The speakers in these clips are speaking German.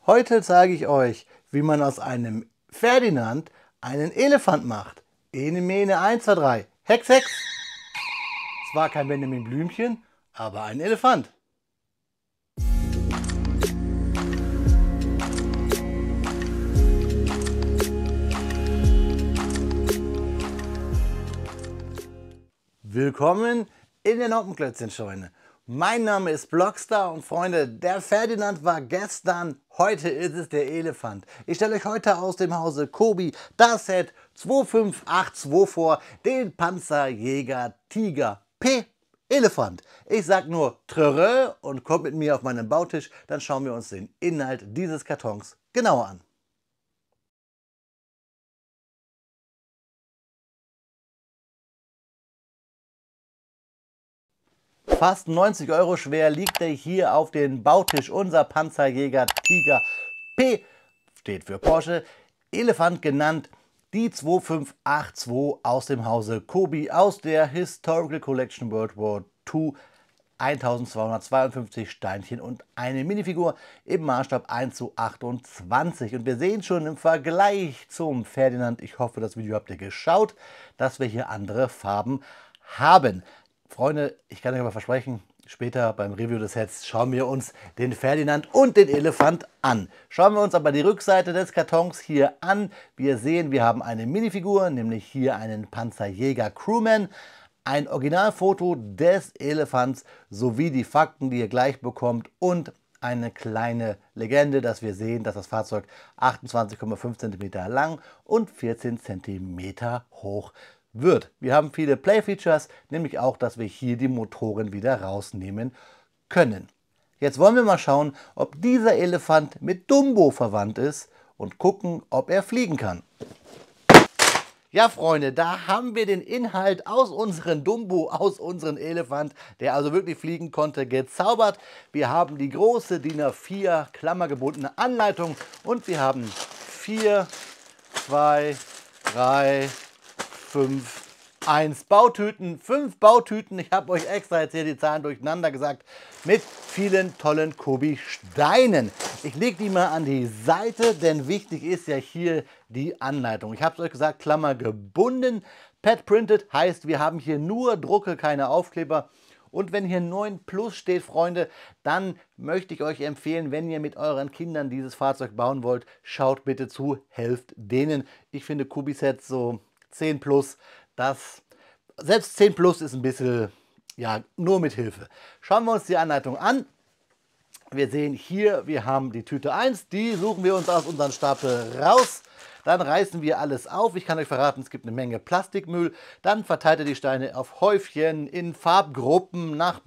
Heute zeige ich euch, wie man aus einem Ferdinand einen Elefant macht. Ene, mene, 1, 2, 3. Hex, Hex. Zwar kein Benjamin Blümchen, aber ein Elefant. Willkommen in der Noppenklötzchenscheune. Mein Name ist Blockstar und Freunde, der Ferdinand war gestern, heute ist es der Elefant. Ich stelle euch heute aus dem Hause Kobi das Set 25824 vor, den Panzerjäger Tiger P Elefant. Ich sag nur Trörö und kommt mit mir auf meinen Bautisch, dann schauen wir uns den Inhalt dieses Kartons genauer an. Fast 90 Euro schwer liegt er hier auf dem Bautisch. Unser Panzerjäger Tiger P steht für Porsche. Elefant genannt. Die 2582 aus dem Hause Kobi aus der Historical Collection World War II. 1252 Steinchen und eine Minifigur im Maßstab 1:28. Und wir sehen schon im Vergleich zum Ferdinand, ich hoffe, das Video habt ihr geschaut, dass wir hier andere Farben haben. Freunde, ich kann euch aber versprechen, später beim Review des Sets schauen wir uns den Ferdinand und den Elefant an. Schauen wir uns aber die Rückseite des Kartons hier an. Wir sehen, wir haben eine Minifigur, nämlich hier einen Panzerjäger Crewman, ein Originalfoto des Elefants sowie die Fakten, die ihr gleich bekommt und eine kleine Legende, dass wir sehen, dass das Fahrzeug 28,5 cm lang und 14 cm hoch wird. Wir haben viele Play-Features, nämlich auch, dass wir hier die Motoren wieder rausnehmen können. Jetzt wollen wir mal schauen, ob dieser Elefant mit Dumbo verwandt ist und gucken, ob er fliegen kann. Ja, Freunde, da haben wir den Inhalt aus unserem Dumbo, aus unserem Elefant, der also wirklich fliegen konnte, gezaubert. Wir haben die große DIN A4 klammergebundene Anleitung und wir haben 4, 2, 3, 5, 1 Bautüten, 5 Bautüten. Ich habe euch extra jetzt hier die Zahlen durcheinander gesagt, mit vielen tollen Kobi-Steinen. Ich lege die mal an die Seite, denn wichtig ist ja hier die Anleitung. Ich habe es euch gesagt, Klammer gebunden. Pad printed heißt, wir haben hier nur Drucke, keine Aufkleber. Und wenn hier 9 Plus steht, Freunde, dann möchte ich euch empfehlen, wenn ihr mit euren Kindern dieses Fahrzeug bauen wollt, schaut bitte zu, helft denen. Ich finde Kobi-Sets so 10 Plus, selbst 10 Plus ist ein bisschen, ja, nur mit Hilfe. Schauen wir uns die Anleitung an. Wir sehen hier, wir haben die Tüte 1, die suchen wir uns aus unserem Stapel raus. Dann reißen wir alles auf. Ich kann euch verraten, es gibt eine Menge Plastikmüll. Dann verteilt ihr die Steine auf Häufchen, in Farbgruppen, nach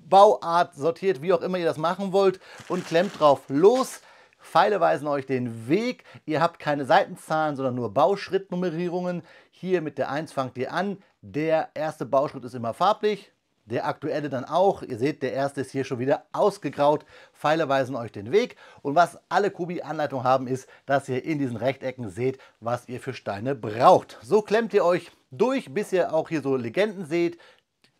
Bauart sortiert, wie auch immer ihr das machen wollt und klemmt drauf los. Pfeile weisen euch den Weg. Ihr habt keine Seitenzahlen, sondern nur Bauschrittnummerierungen. Hier mit der 1 fangt ihr an. Der erste Bauschritt ist immer farblich, der aktuelle dann auch. Ihr seht, der erste ist hier schon wieder ausgegraut. Pfeile weisen euch den Weg. Und was alle Kobi-Anleitungen haben, ist, dass ihr in diesen Rechtecken seht, was ihr für Steine braucht. So klemmt ihr euch durch, bis ihr auch hier so Legenden seht.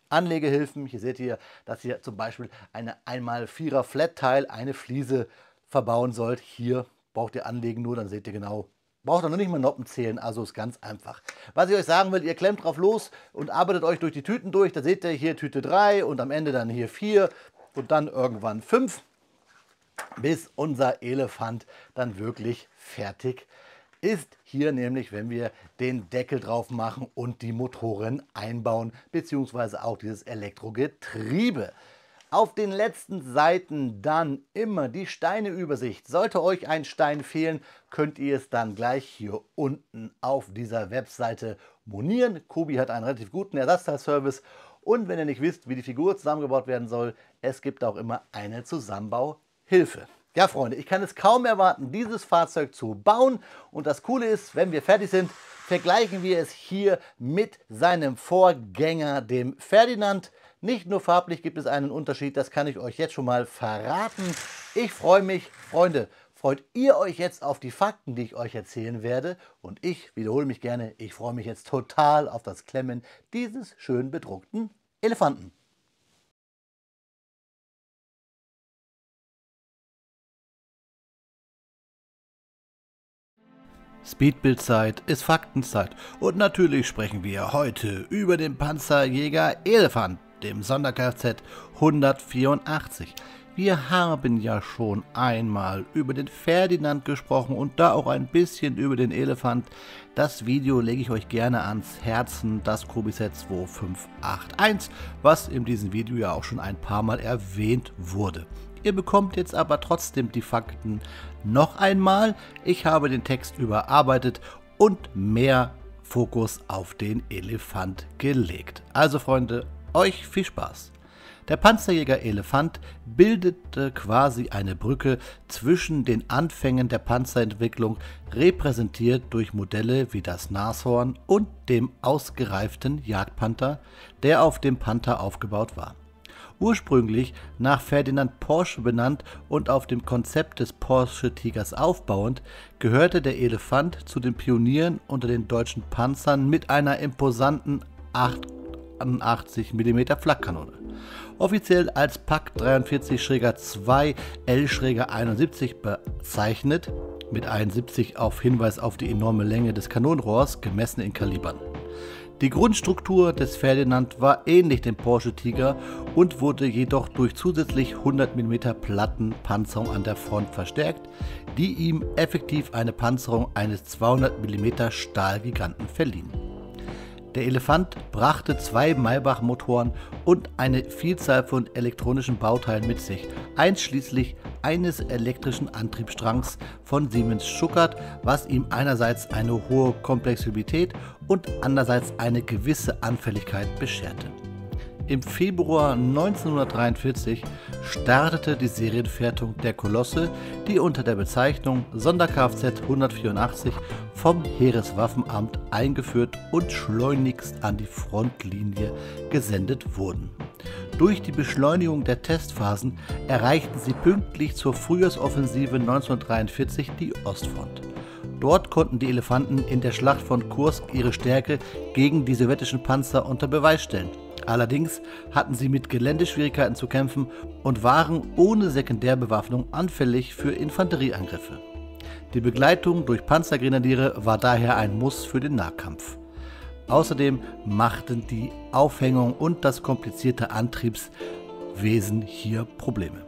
Anlegehilfen. Hier seht ihr, dass ihr zum Beispiel eine 1x4er Flat-Teil, eine Fliese verbauen sollt. Hier braucht ihr anlegen nur, dann seht ihr genau. Braucht ihr noch nicht mal Noppen zählen, also ist ganz einfach. Was ich euch sagen will, ihr klemmt drauf los und arbeitet euch durch die Tüten durch. Da seht ihr hier Tüte 3 und am Ende dann hier 4 und dann irgendwann 5, bis unser Elefant dann wirklich fertig ist. Hier nämlich, wenn wir den Deckel drauf machen und die Motoren einbauen, beziehungsweise auch dieses Elektrogetriebe. Auf den letzten Seiten dann immer die Steineübersicht. Sollte euch ein Stein fehlen, könnt ihr es dann gleich hier unten auf dieser Webseite monieren. Kobi hat einen relativ guten Ersatzteilservice. Und wenn ihr nicht wisst, wie die Figur zusammengebaut werden soll, es gibt auch immer eine Zusammenbauhilfe. Ja, Freunde, ich kann es kaum erwarten, dieses Fahrzeug zu bauen. Und das Coole ist, wenn wir fertig sind, vergleichen wir es hier mit seinem Vorgänger, dem Ferdinand. Nicht nur farblich gibt es einen Unterschied, das kann ich euch jetzt schon mal verraten. Ich freue mich, Freunde, freut ihr euch jetzt auf die Fakten, die ich euch erzählen werde? Und ich wiederhole mich gerne, ich freue mich jetzt total auf das Klemmen dieses schön bedruckten Elefanten. Speedbildzeit ist Faktenzeit und natürlich sprechen wir heute über den Panzerjäger Elefant, dem Sonder-Kfz 184. Wir haben ja schon einmal über den Ferdinand gesprochen und da auch ein bisschen über den Elefant. Das Video lege ich euch gerne ans Herzen, das Kobiset 2581, was in diesem Video ja auch schon ein paar Mal erwähnt wurde. Ihr bekommt jetzt aber trotzdem die Fakten noch einmal. Ich habe den Text überarbeitet und mehr Fokus auf den Elefant gelegt. Also Freunde, euch viel Spaß. Der Panzerjäger Elefant bildete quasi eine Brücke zwischen den Anfängen der Panzerentwicklung, repräsentiert durch Modelle wie das Nashorn und dem ausgereiften Jagdpanther, der auf dem Panther aufgebaut war. Ursprünglich nach Ferdinand Porsche benannt und auf dem Konzept des Porsche Tigers aufbauend, gehörte der Elefant zu den Pionieren unter den deutschen Panzern mit einer imposanten 88 mm Flakkanone. Offiziell als Pak 43-2 L-71 bezeichnet, mit 71 auf Hinweis auf die enorme Länge des Kanonenrohrs, gemessen in Kalibern. Die Grundstruktur des Ferdinand war ähnlich dem Porsche Tiger und wurde jedoch durch zusätzlich 100 mm Plattenpanzerung an der Front verstärkt, die ihm effektiv eine Panzerung eines 200 mm Stahlgiganten verliehen. Der Elefant brachte 2 Maybach-Motoren und eine Vielzahl von elektronischen Bauteilen mit sich, einschließlich eines elektrischen Antriebsstrangs von Siemens Schuckert, was ihm einerseits eine hohe Komplexität und andererseits eine gewisse Anfälligkeit bescherte. Im Februar 1943 startete die Serienfertigung der Kolosse, die unter der Bezeichnung Sonder-Kfz 184 vom Heereswaffenamt eingeführt und schleunigst an die Frontlinie gesendet wurden. Durch die Beschleunigung der Testphasen erreichten sie pünktlich zur Frühjahrsoffensive 1943 die Ostfront. Dort konnten die Elefanten in der Schlacht von Kursk ihre Stärke gegen die sowjetischen Panzer unter Beweis stellen. Allerdings hatten sie mit Geländeschwierigkeiten zu kämpfen und waren ohne Sekundärbewaffnung anfällig für Infanterieangriffe. Die Begleitung durch Panzergrenadiere war daher ein Muss für den Nahkampf. Außerdem machten die Aufhängung und das komplizierte Antriebswesen hier Probleme.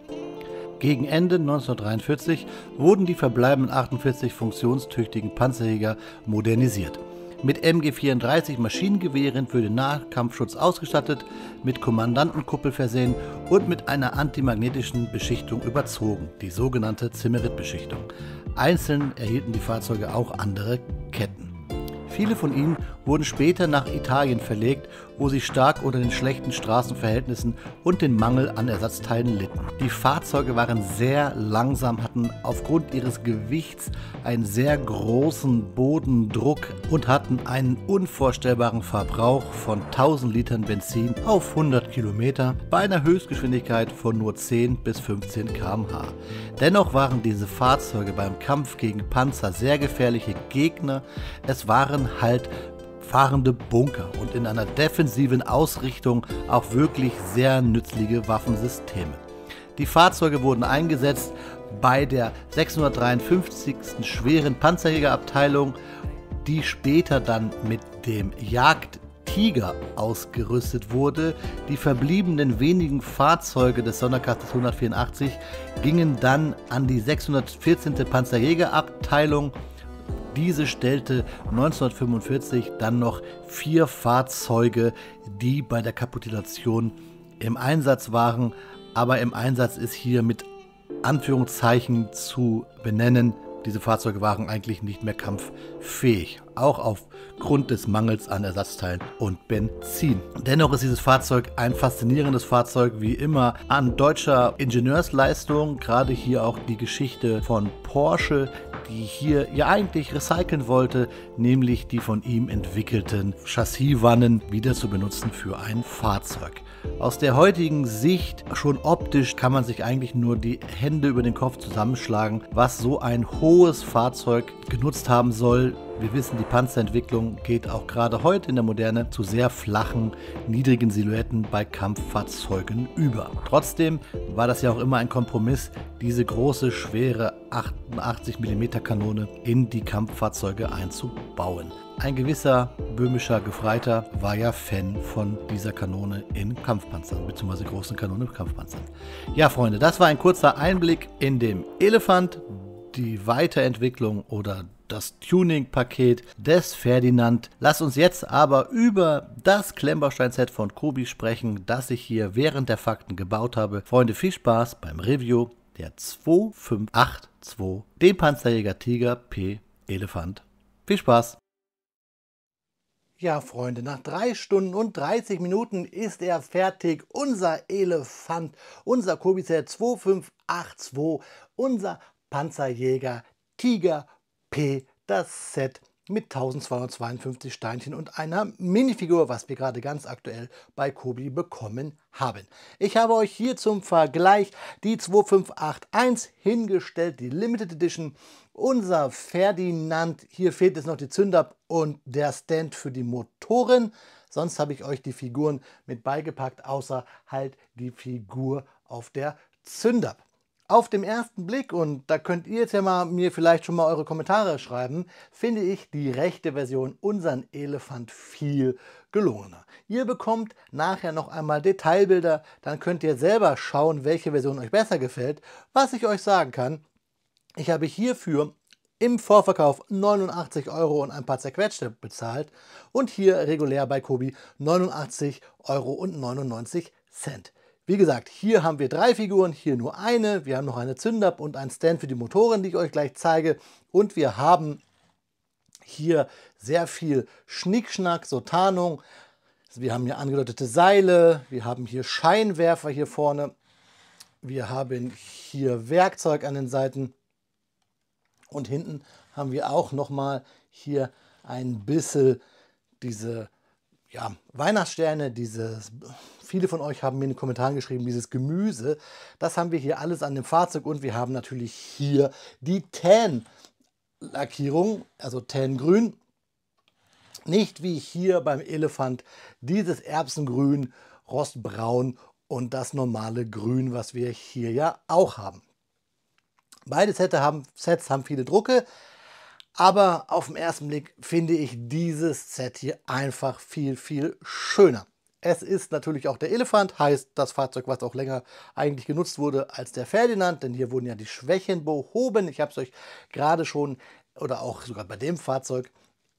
Gegen Ende 1943 wurden die verbleibenden 48 funktionstüchtigen Panzerjäger modernisiert. Mit MG-34 Maschinengewehren für den Nahkampfschutz ausgestattet, mit Kommandantenkuppel versehen und mit einer antimagnetischen Beschichtung überzogen, die sogenannte Zimmerit-Beschichtung. Einzeln erhielten die Fahrzeuge auch andere Ketten. Viele von ihnen wurden später nach Italien verlegt, wo sie stark unter den schlechten Straßenverhältnissen und den Mangel an Ersatzteilen litten. Die Fahrzeuge waren sehr langsam, hatten aufgrund ihres Gewichts einen sehr großen Bodendruck und hatten einen unvorstellbaren Verbrauch von 1000 Litern Benzin auf 100 Kilometer bei einer Höchstgeschwindigkeit von nur 10 bis 15 km/h. Dennoch waren diese Fahrzeuge beim Kampf gegen Panzer sehr gefährliche Gegner. Es waren halt fahrende Bunker und in einer defensiven Ausrichtung auch wirklich sehr nützliche Waffensysteme. Die Fahrzeuge wurden eingesetzt bei der 653. schweren Panzerjägerabteilung, die später dann mit dem Jagdtiger ausgerüstet wurde. Die verbliebenen wenigen Fahrzeuge des Sonder-Kfz 184 gingen dann an die 614. Panzerjägerabteilung. Diese stellte 1945 dann noch 4 Fahrzeuge, die bei der Kapitulation im Einsatz waren, aber im Einsatz ist hier mit Anführungszeichen zu benennen. Diese Fahrzeuge waren eigentlich nicht mehr kampffähig, auch aufgrund des Mangels an Ersatzteilen und Benzin. Dennoch ist dieses Fahrzeug ein faszinierendes Fahrzeug, wie immer an deutscher Ingenieursleistung, gerade hier auch die Geschichte von Porsche, die hier ja eigentlich recyceln wollte, nämlich die von ihm entwickelten Chassiswannen wieder zu benutzen für ein Fahrzeug. Aus der heutigen Sicht, schon optisch, kann man sich eigentlich nur die Hände über den Kopf zusammenschlagen, was so ein hohes Fahrzeug genutzt haben soll. Wir wissen, die Panzerentwicklung geht auch gerade heute in der Moderne zu sehr flachen, niedrigen Silhouetten bei Kampffahrzeugen über. Trotzdem war das ja auch immer ein Kompromiss, diese große, schwere 88 mm Kanone in die Kampffahrzeuge einzubauen. Ein gewisser böhmischer Gefreiter war ja Fan von dieser Kanone in Kampfpanzern, beziehungsweise großen Kanonen in Kampfpanzern. Ja, Freunde, das war ein kurzer Einblick in den Elefant, die Weiterentwicklung oder das Tuning-Paket des Ferdinand. Lasst uns jetzt aber über das Klemmbaustein-Set von Kobi sprechen, das ich hier während der Fakten gebaut habe. Freunde, viel Spaß beim Review der 2582 D-Panzerjäger Tiger P Elefant. Viel Spaß! Ja, Freunde, nach 3 Stunden und 30 Minuten ist er fertig. Unser Elefant, unser Kobi Set 2582, unser Panzerjäger Tiger P, das Set mit 1252 Steinchen und einer Minifigur, was wir gerade ganz aktuell bei Kobi bekommen haben. Ich habe euch hier zum Vergleich die 2581 hingestellt, die Limited Edition. Unser Ferdinand, hier fehlt es noch die Zündab und der Stand für die Motoren. Sonst habe ich euch die Figuren mit beigepackt, außer halt die Figur auf der Zündab. Auf dem ersten Blick, und da könnt ihr jetzt ja mal mir vielleicht schon mal eure Kommentare schreiben, finde ich die rechte Version, unseren Elefant, viel gelungener. Ihr bekommt nachher noch einmal Detailbilder, dann könnt ihr selber schauen, welche Version euch besser gefällt. Was ich euch sagen kann, ich habe hierfür im Vorverkauf 89 € und ein paar zerquetschte bezahlt und hier regulär bei Kobi 89,99 €. Wie gesagt, hier haben wir 3 Figuren, hier nur eine. Wir haben noch eine Zündab und einen Stand für die Motoren, die ich euch gleich zeige. Und wir haben hier sehr viel Schnickschnack, so Tarnung. Wir haben hier angedeutete Seile, wir haben hier Scheinwerfer hier vorne. Wir haben hier Werkzeug an den Seiten. Und hinten haben wir auch nochmal hier ein bisschen diese Weihnachtssterne, viele von euch haben mir in den Kommentaren geschrieben, dieses Gemüse. Das haben wir hier alles an dem Fahrzeug und wir haben natürlich hier die Tan-Lackierung, also Tan-Grün. Nicht wie hier beim Elefant dieses Erbsengrün, Rostbraun und das normale Grün, was wir hier ja auch haben. Beide Sets haben viele Drucke, aber auf den ersten Blick finde ich dieses Set hier einfach viel, viel schöner. Es ist natürlich auch der Elefant, heißt das Fahrzeug, was auch länger eigentlich genutzt wurde als der Ferdinand, denn hier wurden ja die Schwächen behoben. Ich habe es euch gerade schon oder auch sogar bei dem Fahrzeug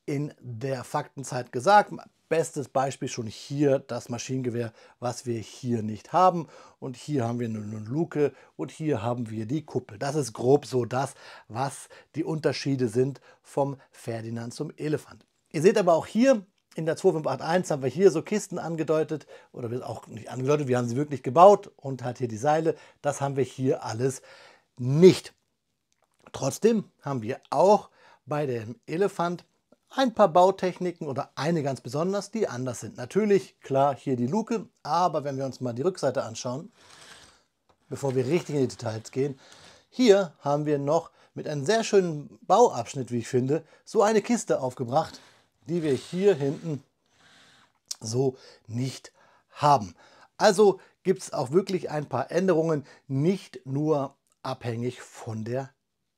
in der Faktenzeit gesagt. Bestes Beispiel schon hier das Maschinengewehr, was wir hier nicht haben. Und hier haben wir nur eine Luke und hier haben wir die Kuppel. Das ist grob so das, was die Unterschiede sind vom Ferdinand zum Elefant. Ihr seht aber auch hier in der 2581 haben wir hier so Kisten angedeutet, oder auch nicht angedeutet, wir haben sie wirklich gebaut und halt hier die Seile. Das haben wir hier alles nicht. Trotzdem haben wir auch bei dem Elefant ein paar Bautechniken oder eine ganz besonders, die anders sind. Natürlich, klar, hier die Luke, aber wenn wir uns mal die Rückseite anschauen, bevor wir richtig in die Details gehen, hier haben wir noch mit einem sehr schönen Bauabschnitt, wie ich finde, so eine Kiste aufgebracht, die wir hier hinten so nicht haben. Also gibt es auch wirklich ein paar Änderungen, nicht nur abhängig von der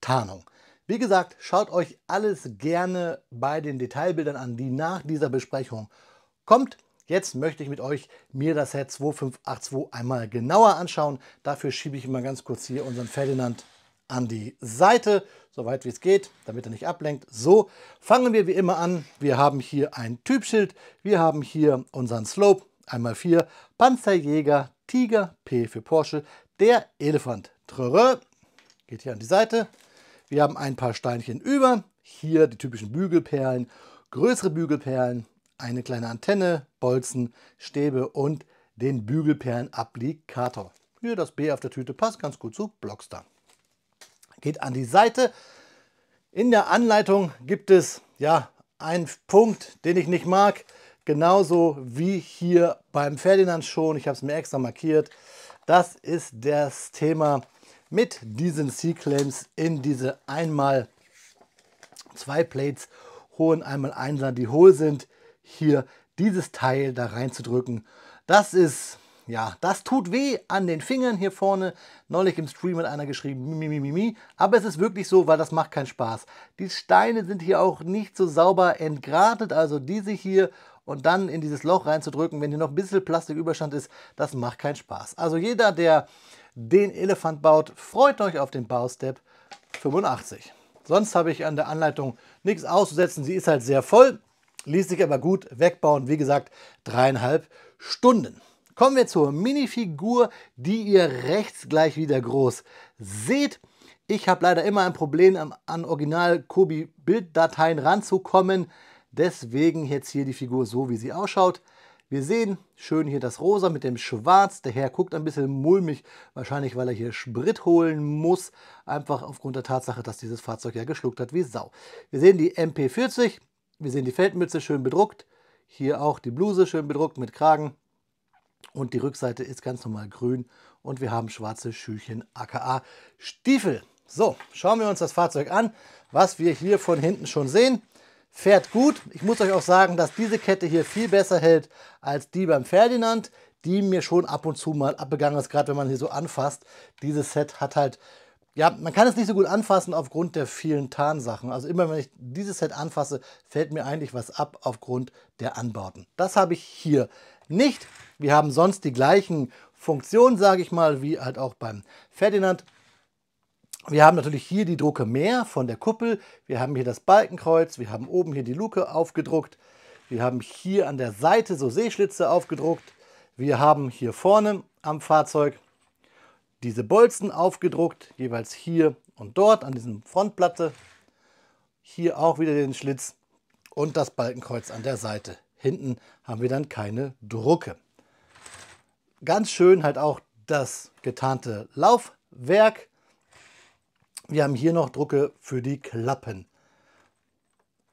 Tarnung. Wie gesagt, schaut euch alles gerne bei den Detailbildern an, die nach dieser Besprechung kommt. Jetzt möchte ich mit euch mir das Set 2582 einmal genauer anschauen. Dafür schiebe ich mal ganz kurz hier unseren Ferdinand an die Seite, soweit wie es geht, damit er nicht ablenkt. So, fangen wir wie immer an. Wir haben hier ein Typschild, wir haben hier unseren Slope, einmal 4, Panzerjäger Tiger P für Porsche, der Elefant. Trrrr, geht hier an die Seite. Wir haben ein paar Steinchen über, hier die typischen Bügelperlen, größere Bügelperlen, eine kleine Antenne, Bolzen, Stäbe und den Bügelperlen-Applikator. Hier das B auf der Tüte passt ganz gut zu Blockstar. Geht an die Seite. In der Anleitung gibt es ja einen Punkt, den ich nicht mag, genauso wie hier beim Ferdinand schon. Ich habe es mir extra markiert. Das ist das Thema mit diesen C-Claims in diese einmal 2 Plates hohen 1x1er, die hohl sind, hier dieses Teil da reinzudrücken. Das ist, ja, das tut weh an den Fingern hier vorne. Neulich im Stream hat einer geschrieben, mi. Aber es ist wirklich so, weil das macht keinen Spaß. Die Steine sind hier auch nicht so sauber entgratet, also diese hier und dann in dieses Loch reinzudrücken, wenn hier noch ein bisschen Plastiküberstand ist, das macht keinen Spaß. Also jeder, der den Elefant baut, freut euch auf den Baustep 85. Sonst habe ich an der Anleitung nichts auszusetzen. Sie ist halt sehr voll, ließ sich aber gut wegbauen. Wie gesagt, 3,5 Stunden. Kommen wir zur Minifigur, die ihr rechts gleich wieder groß seht. Ich habe leider immer ein Problem, an Original-Kobi-Bilddateien ranzukommen. Deswegen jetzt hier die Figur so, wie sie ausschaut. Wir sehen schön hier das Rosa mit dem Schwarz. Der Herr guckt ein bisschen mulmig, wahrscheinlich weil er hier Sprit holen muss. Einfach aufgrund der Tatsache, dass dieses Fahrzeug ja geschluckt hat wie Sau. Wir sehen die MP40, wir sehen die Feldmütze schön bedruckt. Hier auch die Bluse schön bedruckt mit Kragen. Und die Rückseite ist ganz normal grün. Und wir haben schwarze Schüchen, aka Stiefel. So, schauen wir uns das Fahrzeug an. Was wir hier von hinten schon sehen. Fährt gut. Ich muss euch auch sagen, dass diese Kette hier viel besser hält als die beim Ferdinand, die mir schon ab und zu mal abgegangen ist, gerade wenn man hier so anfasst. Dieses Set hat halt, ja, man kann es nicht so gut anfassen aufgrund der vielen Tarnsachen. Also immer wenn ich dieses Set anfasse, fällt mir eigentlich was ab aufgrund der Anbauten. Das habe ich hier nicht. Wir haben sonst die gleichen Funktionen, sage ich mal, wie halt auch beim Ferdinand. Wir haben natürlich hier die Drucke mehr von der Kuppel. Wir haben hier das Balkenkreuz. Wir haben oben hier die Luke aufgedruckt. Wir haben hier an der Seite so Seeschlitze aufgedruckt. Wir haben hier vorne am Fahrzeug diese Bolzen aufgedruckt, jeweils hier und dort an diesem Frontplatte. Hier auch wieder den Schlitz und das Balkenkreuz an der Seite. Hinten haben wir dann keine Drucke. Ganz schön halt auch das getarnte Laufwerk. Wir haben hier noch Drucke für die Klappen.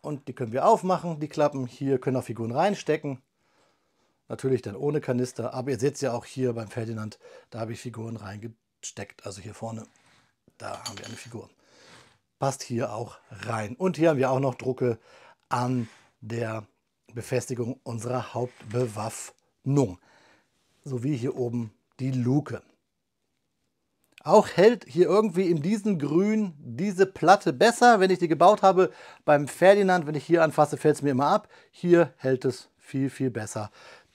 Und die können wir aufmachen, die Klappen. Hier können auch Figuren reinstecken. Natürlich dann ohne Kanister. Aber ihr seht es ja auch hier beim Ferdinand, da habe ich Figuren reingesteckt. Also hier vorne, da haben wir eine Figur. Passt hier auch rein. Und hier haben wir auch noch Drucke an der Befestigung unserer Hauptbewaffnung. Sowie hier oben die Luke. Auch hält hier irgendwie in diesem Grün diese Platte besser, wenn ich die gebaut habe. Beim Ferdinand, wenn ich hier anfasse, fällt es mir immer ab. Hier hält es viel, viel besser.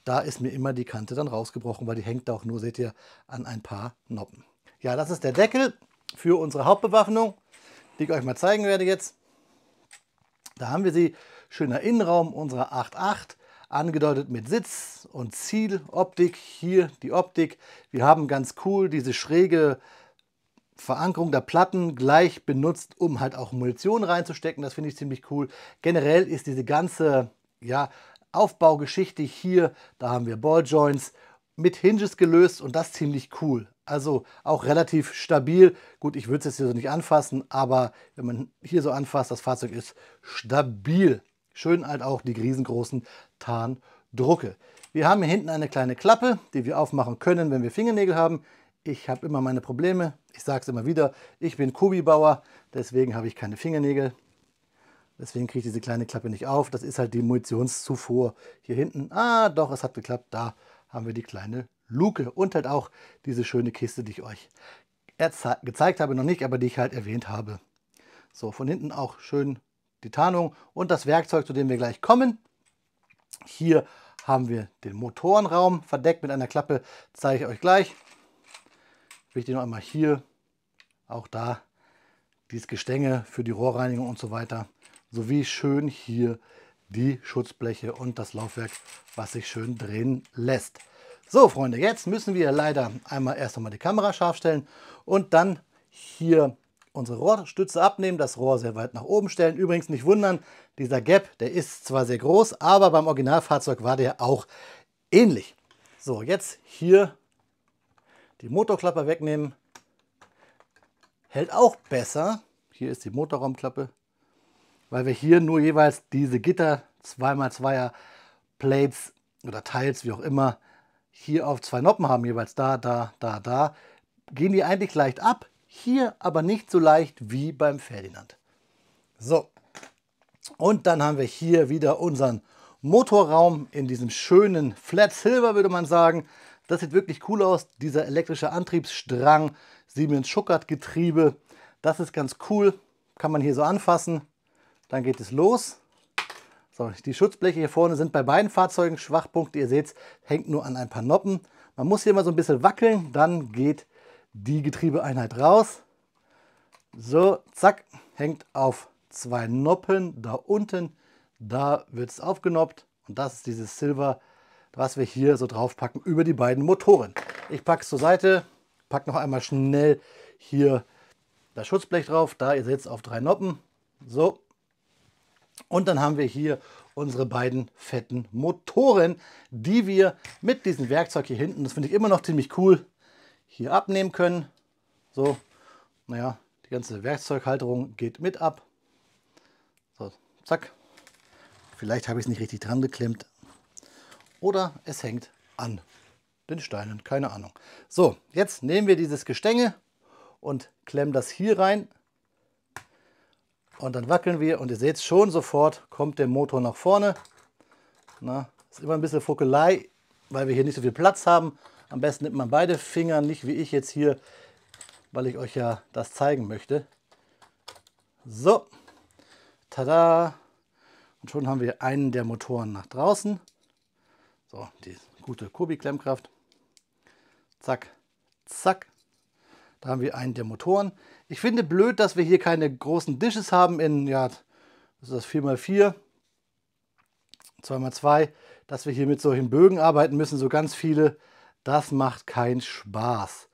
Da ist mir immer die Kante dann rausgebrochen, weil die hängt auch nur, seht ihr, an ein paar Noppen. Ja, das ist der Deckel für unsere Hauptbewaffnung, die ich euch mal zeigen werde jetzt. Da haben wir sie. Schöner Innenraum unserer 8.8. Angedeutet mit Sitz und Zieloptik. Hier die Optik. Wir haben ganz cool diese schräge Verankerung der Platten gleich benutzt, um halt auch Munition reinzustecken. Das finde ich ziemlich cool. Generell ist diese ganze, ja, Aufbaugeschichte hier, da haben wir Balljoints mit Hinges gelöst und das ziemlich cool. Also auch relativ stabil. Gut, ich würde es jetzt hier so nicht anfassen, aber wenn man hier so anfasst, das Fahrzeug ist stabil. Schön halt auch die riesengroßen Tarndrucke. Wir haben hier hinten eine kleine Klappe, die wir aufmachen können, wenn wir Fingernägel haben. Ich habe immer meine Probleme. Ich sage es immer wieder, ich bin Kobi-Bauer, deswegen habe ich keine Fingernägel. Deswegen kriege ich diese kleine Klappe nicht auf. Das ist halt die Munitionszufuhr hier hinten. Ah, doch, es hat geklappt. Da haben wir die kleine Luke und halt auch diese schöne Kiste, die ich euch gezeigt habe, noch nicht, aber die ich halt erwähnt habe. So, von hinten auch schön die Tarnung und das Werkzeug, zu dem wir gleich kommen. Hier haben wir den Motorenraum verdeckt mit einer Klappe, zeige ich euch gleich. Wichtig noch einmal hier, auch da dieses Gestänge für die Rohrreinigung und so weiter. Sowie schön hier die Schutzbleche und das Laufwerk, was sich schön drehen lässt. So Freunde, jetzt müssen wir leider erst einmal die Kamera scharf stellen und dann hier unsere Rohrstütze abnehmen, das Rohr sehr weit nach oben stellen. Übrigens nicht wundern, dieser Gap, der ist zwar sehr groß, aber beim Originalfahrzeug war der auch ähnlich. So, jetzt hier die Motorklappe wegnehmen. Hält auch besser. Hier ist die Motorraumklappe, weil wir hier nur jeweils diese Gitter 2x2er Plates oder Teils, wie auch immer, hier auf 2 Noppen haben, jeweils da. Gehen die eigentlich leicht ab. Hier aber nicht so leicht wie beim Ferdinand. So, Und dann haben wir hier wieder unseren Motorraum in diesem schönen Flat Silver, würde man sagen. Das sieht wirklich cool aus. Dieser elektrische Antriebsstrang, Siemens Schuckert Getriebe. Das ist ganz cool. Kann man hier so anfassen. Dann geht es los. So, die Schutzbleche hier vorne sind bei beiden Fahrzeugen Schwachpunkte. Ihr seht, hängt nur an ein paar Noppen. Man muss hier mal so ein bisschen wackeln. Dann geht die Getriebeeinheit raus. So, zack, hängt auf 2 Noppen da unten. Da wird es aufgenoppt. Und das ist dieses Silber, was wir hier so draufpacken über die beiden Motoren. Ich packe es zur Seite, packe noch einmal schnell hier das Schutzblech drauf. Da, ihr seht es, auf 3 Noppen. So. Und dann haben wir hier unsere beiden fetten Motoren, die wir mit diesem Werkzeug hier hinten, das finde ich immer noch ziemlich cool, hier abnehmen können. So, naja, die ganze Werkzeughalterung geht mit ab. So, zack. Vielleicht habe ich es nicht richtig dran geklemmt. Oder es hängt an den Steinen, keine Ahnung. So, jetzt nehmen wir dieses Gestänge und klemmen das hier rein. Und dann wackeln wir und ihr seht schon sofort, kommt der Motor nach vorne. Na, ist immer ein bisschen Fuckelei, weil wir hier nicht so viel Platz haben. Am besten nimmt man beide Finger, nicht wie ich jetzt hier, weil ich euch ja das zeigen möchte. So, tada! Und schon haben wir einen der Motoren nach draußen. So, die gute Kubi-Klemmkraft. Zack, zack. Da haben wir einen der Motoren. Ich finde blöd, dass wir hier keine großen Dishes haben in, ja, das ist das 4x4, 2x2, dass wir hier mit solchen Bögen arbeiten müssen, so ganz viele. Das macht keinen Spaß.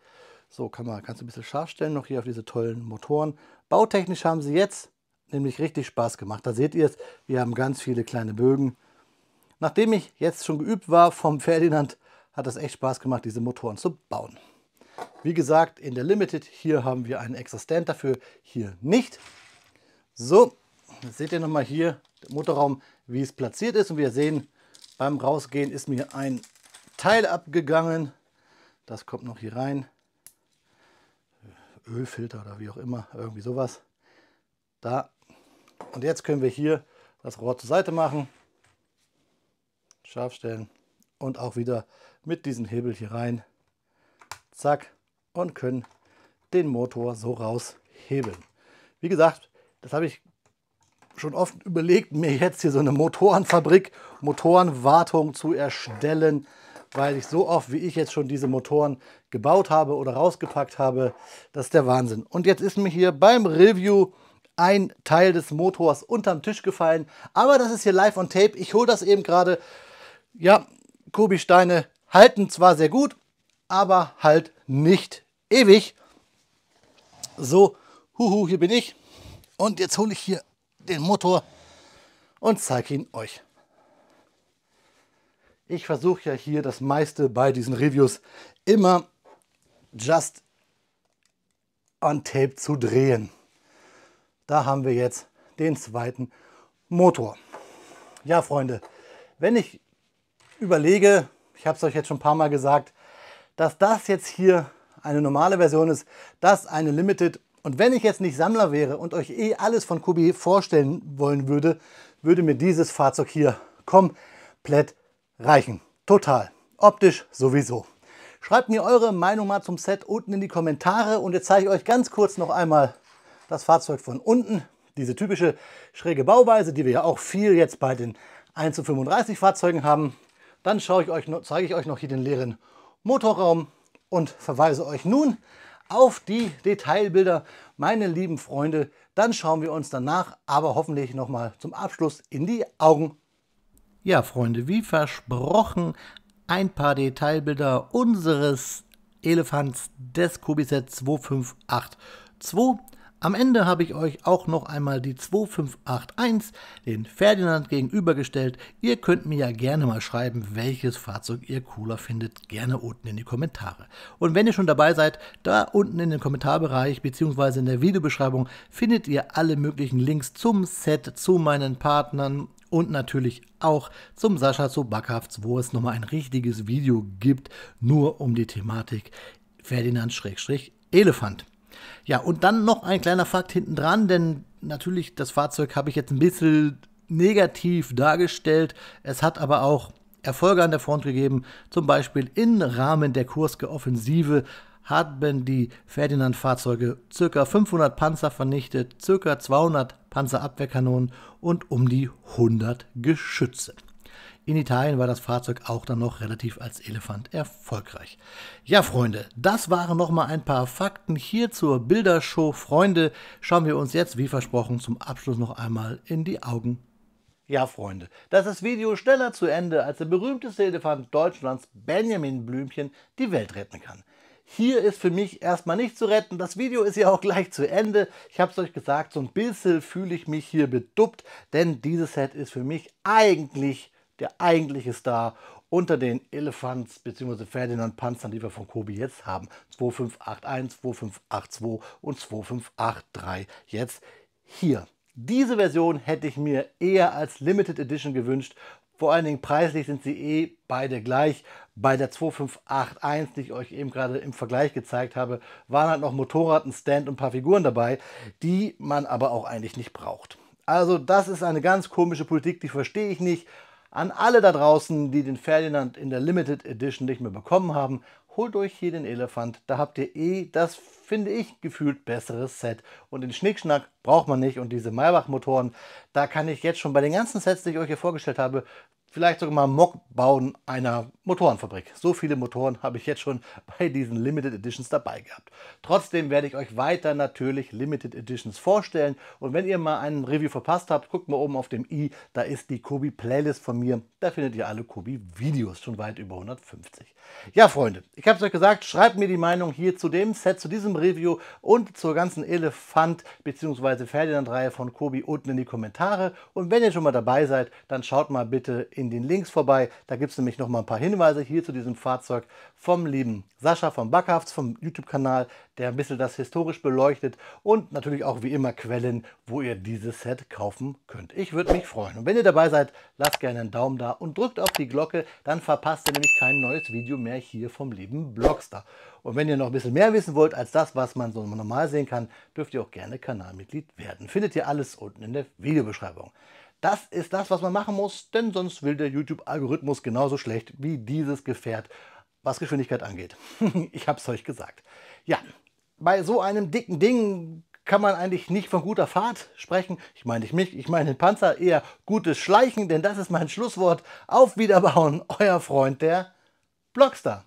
So, kannst du ein bisschen scharf stellen noch hier auf diese tollen Motoren. Bautechnisch haben sie jetzt nämlich richtig Spaß gemacht. Da seht ihr es, wir haben ganz viele kleine Bögen. Nachdem ich jetzt schon geübt war vom Ferdinand, hat es echt Spaß gemacht, diese Motoren zu bauen. Wie gesagt, in der Limited, hier haben wir einen extra Stand dafür, hier nicht. So, jetzt seht ihr nochmal hier den Motorraum, wie es platziert ist. Und wir sehen, beim Rausgehen ist mir ein Teil abgegangen. Das kommt noch hier rein. Ölfilter oder wie auch immer, irgendwie sowas. Da. Und jetzt können wir hier das Rohr zur Seite machen. Scharf stellen. Und auch wieder mit diesem Hebel hier rein. Zack. Und können den Motor so raushebeln. Wie gesagt, das habe ich schon oft überlegt, mir jetzt hier so eine Motorenfabrik, Motorenwartung zu erstellen, weil ich so oft, wie ich jetzt schon diese Motoren gebaut habe oder rausgepackt habe, das ist der Wahnsinn. Und jetzt ist mir hier beim Review ein Teil des Motors unterm Tisch gefallen, aber das ist hier live on tape. Ich hole das eben gerade. Ja, Kubi-Steine halten zwar sehr gut, aber halt nicht ewig. So, huhu, hier bin ich. Und jetzt hole ich hier den Motor und zeige ihn euch. Ich versuche ja hier das meiste bei diesen Reviews immer just on tape zu drehen. Da haben wir jetzt den zweiten Motor. Ja, Freunde, wenn ich überlege, ich habe es euch jetzt schon ein paar Mal gesagt, dass das jetzt hier eine normale Version ist, das eine Limited. Und wenn ich jetzt nicht Sammler wäre und euch alles von Kubi vorstellen wollen würde, würde mir dieses Fahrzeug hier komplett reichen. Total. Optisch sowieso. Schreibt mir eure Meinung mal zum Set unten in die Kommentare und jetzt zeige ich euch ganz kurz noch einmal das Fahrzeug von unten. Diese typische schräge Bauweise, die wir ja auch viel jetzt bei den 1:35 Fahrzeugen haben. Dann zeige ich euch noch hier den leeren Motorraum und verweise euch nun auf die Detailbilder, meine lieben Freunde. Dann schauen wir uns danach aber hoffentlich nochmal zum Abschluss in die Augen. Ja, Freunde, wie versprochen, ein paar Detailbilder unseres Elefants des Kubi-Set 2582. Am Ende habe ich euch auch noch einmal die 2581, den Ferdinand, gegenübergestellt. Ihr könnt mir ja gerne mal schreiben, welches Fahrzeug ihr cooler findet. Gerne unten in die Kommentare. Und wenn ihr schon dabei seid, da unten in den Kommentarbereich bzw. in der Videobeschreibung findet ihr alle möglichen Links zum Set, zu meinen Partnern und natürlich auch zum Sascha zu Buckhafts, wo es nochmal ein richtiges Video gibt, nur um die Thematik Ferdinand / Elefant. Ja, und dann noch ein kleiner Fakt hinten dran, denn natürlich, das Fahrzeug habe ich jetzt ein bisschen negativ dargestellt. Es hat aber auch Erfolge an der Front gegeben. Zum Beispiel im Rahmen der Kursker Offensive haben die Ferdinand-Fahrzeuge ca. 500 Panzer vernichtet, ca. 200 Panzerabwehrkanonen und um die 100 Geschütze. In Italien war das Fahrzeug auch dann noch relativ als Elefant erfolgreich. Ja, Freunde, das waren nochmal ein paar Fakten hier zur Bildershow. Freunde, schauen wir uns jetzt, wie versprochen, zum Abschluss noch einmal in die Augen. Ja, Freunde, das ist das Video schneller zu Ende, als der berühmteste Elefant Deutschlands, Benjamin Blümchen, die Welt retten kann. Hier ist für mich erstmal nicht zu retten. Das Video ist ja auch gleich zu Ende. Ich habe es euch gesagt, so ein bisschen fühle ich mich hier beduppt, denn dieses Set ist für mich eigentlich der eigentliche Star unter den Elefants bzw. Ferdinand Panzern, die wir von Kobi jetzt haben. 2581, 2582 und 2583 jetzt hier. Diese Version hätte ich mir eher als Limited Edition gewünscht. Vor allen Dingen preislich sind sie beide gleich. Bei der 2581, die ich euch eben gerade im Vergleich gezeigt habe, waren halt noch Motorrad, ein Stand und ein paar Figuren dabei, die man aber auch eigentlich nicht braucht. Also das ist eine ganz komische Politik, die verstehe ich nicht. An alle da draußen, die den Ferdinand in der Limited Edition nicht mehr bekommen haben, holt euch hier den Elefant. Da habt ihr das, finde ich, gefühlt besseres Set. Und den Schnickschnack braucht man nicht. Und diese Maybach-Motoren, da kann ich jetzt schon bei den ganzen Sets, die ich euch hier vorgestellt habe, vielleicht sogar mal Mock bauen einer Motorenfabrik. So viele Motoren habe ich jetzt schon bei diesen Limited Editions dabei gehabt. Trotzdem werde ich euch weiter natürlich Limited Editions vorstellen. Und wenn ihr mal einen Review verpasst habt, guckt mal oben auf dem i, da ist die Kobi Playlist von mir. Da findet ihr alle Kobi Videos, schon weit über 150. Ja, Freunde, ich habe es euch gesagt, schreibt mir die Meinung hier zu dem Set, zu diesem Review und zur ganzen Elefant- bzw. Ferdinand-Reihe von Kobi unten in die Kommentare. Und wenn ihr schon mal dabei seid, dann schaut mal bitte in den Links vorbei. Da gibt es nämlich noch mal ein paar Hinweise hier zu diesem Fahrzeug vom lieben Sascha von Backhafts, vom YouTube-Kanal, der ein bisschen das historisch beleuchtet und natürlich auch wie immer Quellen, wo ihr dieses Set kaufen könnt. Ich würde mich freuen. Und wenn ihr dabei seid, lasst gerne einen Daumen da und drückt auf die Glocke, dann verpasst ihr nämlich kein neues Video mehr hier vom lieben Blockstar. Und wenn ihr noch ein bisschen mehr wissen wollt als das, was man so normal sehen kann, dürft ihr auch gerne Kanalmitglied werden. Findet ihr alles unten in der Videobeschreibung. Das ist das, was man machen muss, denn sonst will der YouTube-Algorithmus genauso schlecht wie dieses Gefährt, was Geschwindigkeit angeht. Ich habe es euch gesagt. Ja, bei so einem dicken Ding kann man eigentlich nicht von guter Fahrt sprechen. Ich meine nicht mich, ich meine den Panzer, eher gutes Schleichen, denn das ist mein Schlusswort. Auf Wiederbauen, euer Freund, der Blockstar.